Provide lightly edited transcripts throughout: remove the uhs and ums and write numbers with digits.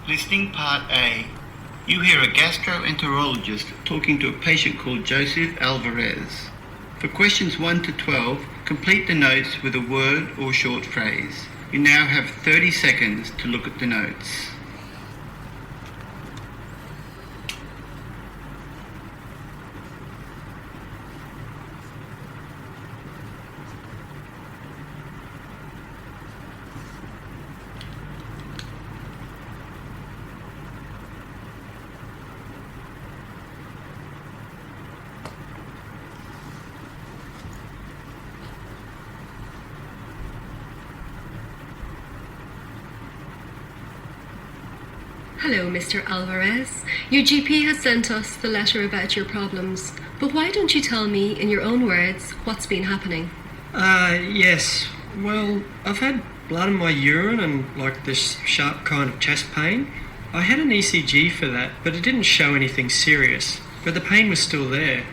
Listening Part A. You hear a gastroenterologist talking to a patient called Joseph Alvarez. For questions 1 to 12, complete the notes with a word or short phrase. You now have 30 seconds to look at the notes. Hello, Mr. Alvarez. Your GP has sent us the letter about your problems, but why don't you tell me in your own words what's been happening? Yes. Well, I've had blood in my urine and this sharp kind of chest pain. I had an ECG for that, but it didn't show anything serious, but the pain was still there.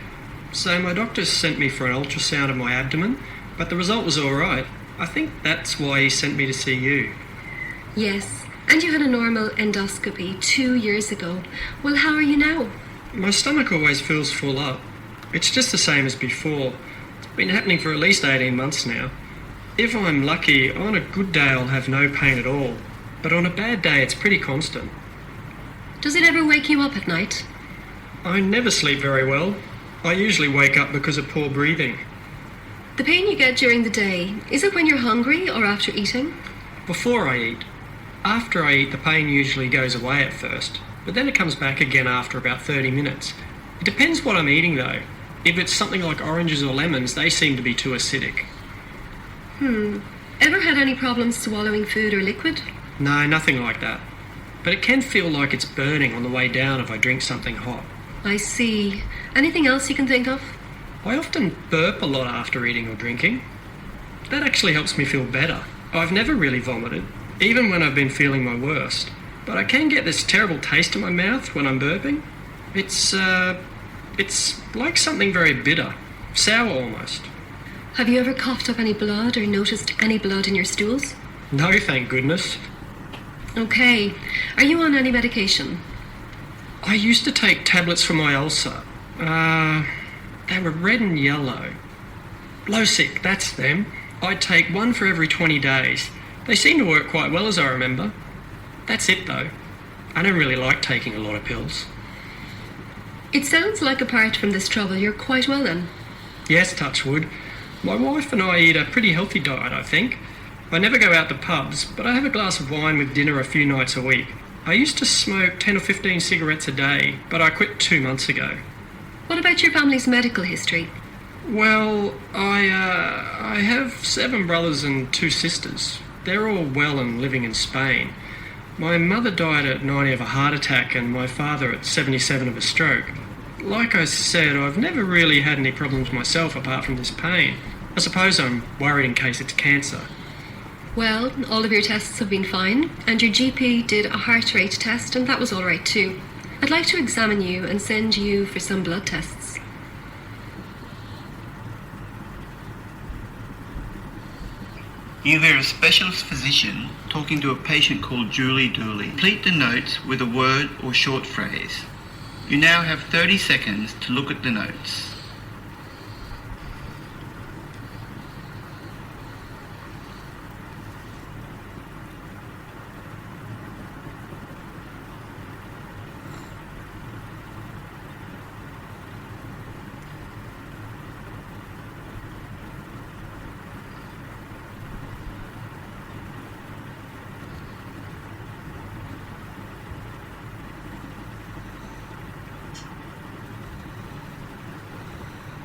So my doctor sent me for an ultrasound of my abdomen, but the result was all right. I think that's why he sent me to see you. Yes. And you had a normal endoscopy 2 years ago. Well, how are you now? My stomach always feels full up. It's just the same as before. It's been happening for at least 18 months now. If I'm lucky, on a good day I'll have no pain at all. But on a bad day it's pretty constant. Does it ever wake you up at night? I never sleep very well. I usually wake up because of poor breathing. The pain you get during the day, is it when you're hungry or after eating? Before I eat. After I eat, the pain usually goes away at first, but then it comes back again after about 30 minutes. It depends what I'm eating though. If it's something like oranges or lemons, they seem to be too acidic. Ever had any problems swallowing food or liquid? No, nothing like that. But it can feel like it's burning on the way down if I drink something hot. I see. Anything else you can think of? I often burp a lot after eating or drinking. That actually helps me feel better. I've never really vomited, even when I've been feeling my worst. But I can get this terrible taste in my mouth when I'm burping. It's like something very bitter, sour almost. Have you ever coughed up any blood or noticed any blood in your stools? No, thank goodness. Okay. Are you on any medication? I used to take tablets for my ulcer. They were red and yellow. Losic, that's them. I'd take one for every 20 days. They seem to work quite well as I remember. That's it though. I don't really like taking a lot of pills. It sounds like apart from this trouble, you're quite well then. Yes, touch wood. My wife and I eat a pretty healthy diet, I think. I never go out to pubs, but I have a glass of wine with dinner a few nights a week. I used to smoke 10 or 15 cigarettes a day, but I quit 2 months ago. What about your family's medical history? Well, I have 7 brothers and 2 sisters. They're all well and living in Spain. My mother died at 90 of a heart attack and my father at 77 of a stroke. Like I said, I've never really had any problems myself apart from this pain. I suppose I'm worried in case it's cancer. Well, all of your tests have been fine, and your GP did a heart rate test and that was all right too. I'd like to examine you and send you for some blood tests. You hear a specialist physician talking to a patient called Julie Dooley. Complete the notes with a word or short phrase. You now have 30 seconds to look at the notes.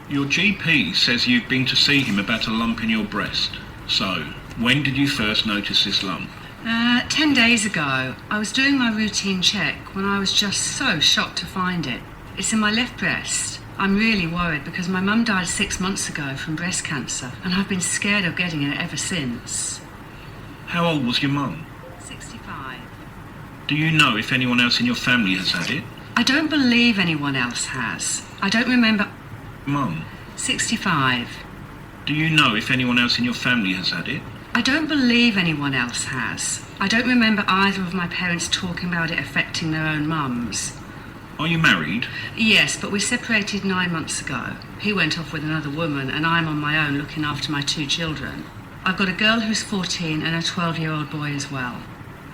Your GP says you've been to see him about a lump in your breast. So, when did you first notice this lump? 10 days ago. I was doing my routine check when I was just so shocked to find it. It's in my left breast. I'm really worried because my mum died 6 months ago from breast cancer and I've been scared of getting it ever since. How old was your mum? 65. Do you know if anyone else in your family has had it? I don't believe anyone else has. I don't remember... Mum? 65. Do you know if anyone else in your family has had it? I don't believe anyone else has. I don't remember either of my parents talking about it affecting their own mums. Are you married? Yes, but we separated 9 months ago. He went off with another woman and I'm on my own looking after my 2 children. I've got a girl who's 14 and a 12-year-old boy as well.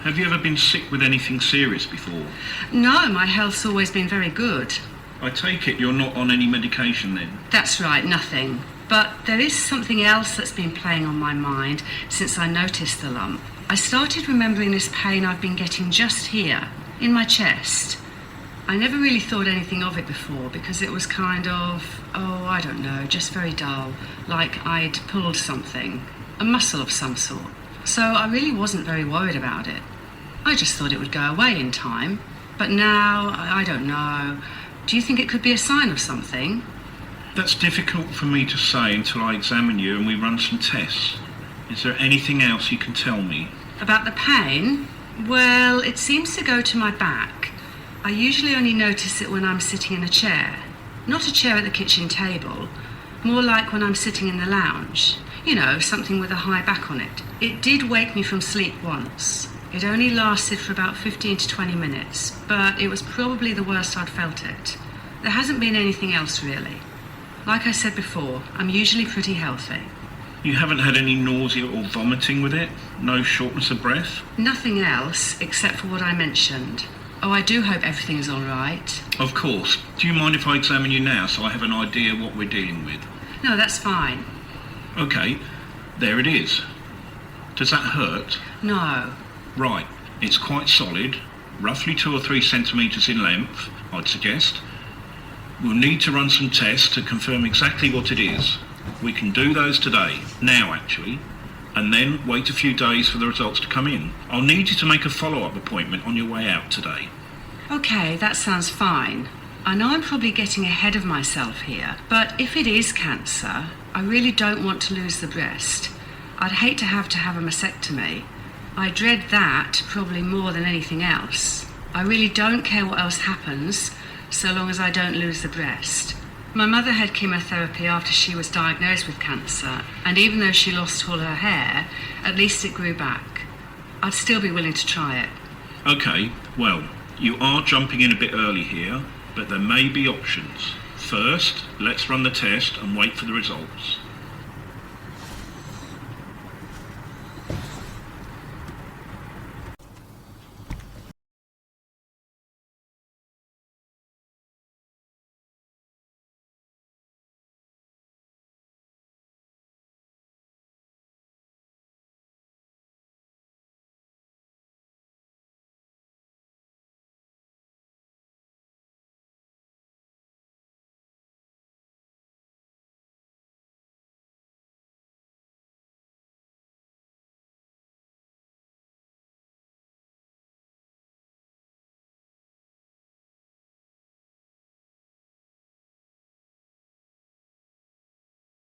Have you ever been sick with anything serious before? No, my health's always been very good. I take it you're not on any medication then? That's right, nothing. But there is something else that's been playing on my mind since I noticed the lump. I started remembering this pain I've been getting just here, in my chest. I never really thought anything of it before because it was kind of, I don't know, just very dull, like I'd pulled something, a muscle of some sort. So I really wasn't very worried about it. I just thought it would go away in time. But now, I don't know. Do you think it could be a sign of something? That's difficult for me to say until I examine you and we run some tests. Is there anything else you can tell me? About the pain? Well, it seems to go to my back. I usually only notice it when I'm sitting in a chair. Not a chair at the kitchen table, more like when I'm sitting in the lounge. You know, something with a high back on it. It did wake me from sleep once. It only lasted for about 15 to 20 minutes, but it was probably the worst I'd felt it. There hasn't been anything else really. Like I said before, I'm usually pretty healthy. You haven't had any nausea or vomiting with it? No shortness of breath? Nothing else except for what I mentioned. Oh, I do hope everything's all right. Of course. Do you mind if I examine you now so I have an idea what we're dealing with? No, that's fine. Okay, there it is. Does that hurt? No. Right, it's quite solid, roughly 2 or 3 centimetres in length, I'd suggest. We'll need to run some tests to confirm exactly what it is. We can do those today, now actually, and then wait a few days for the results to come in. I'll need you to make a follow-up appointment on your way out today. Okay, that sounds fine. I know I'm probably getting ahead of myself here, but if it is cancer, I really don't want to lose the breast. I'd hate to have a mastectomy. I dread that probably more than anything else. I really don't care what else happens, so long as I don't lose the breast. My mother had chemotherapy after she was diagnosed with cancer, and even though she lost all her hair, at least it grew back. I'd still be willing to try it. Okay, well, you are jumping in a bit early here, but there may be options. First, let's run the test and wait for the results.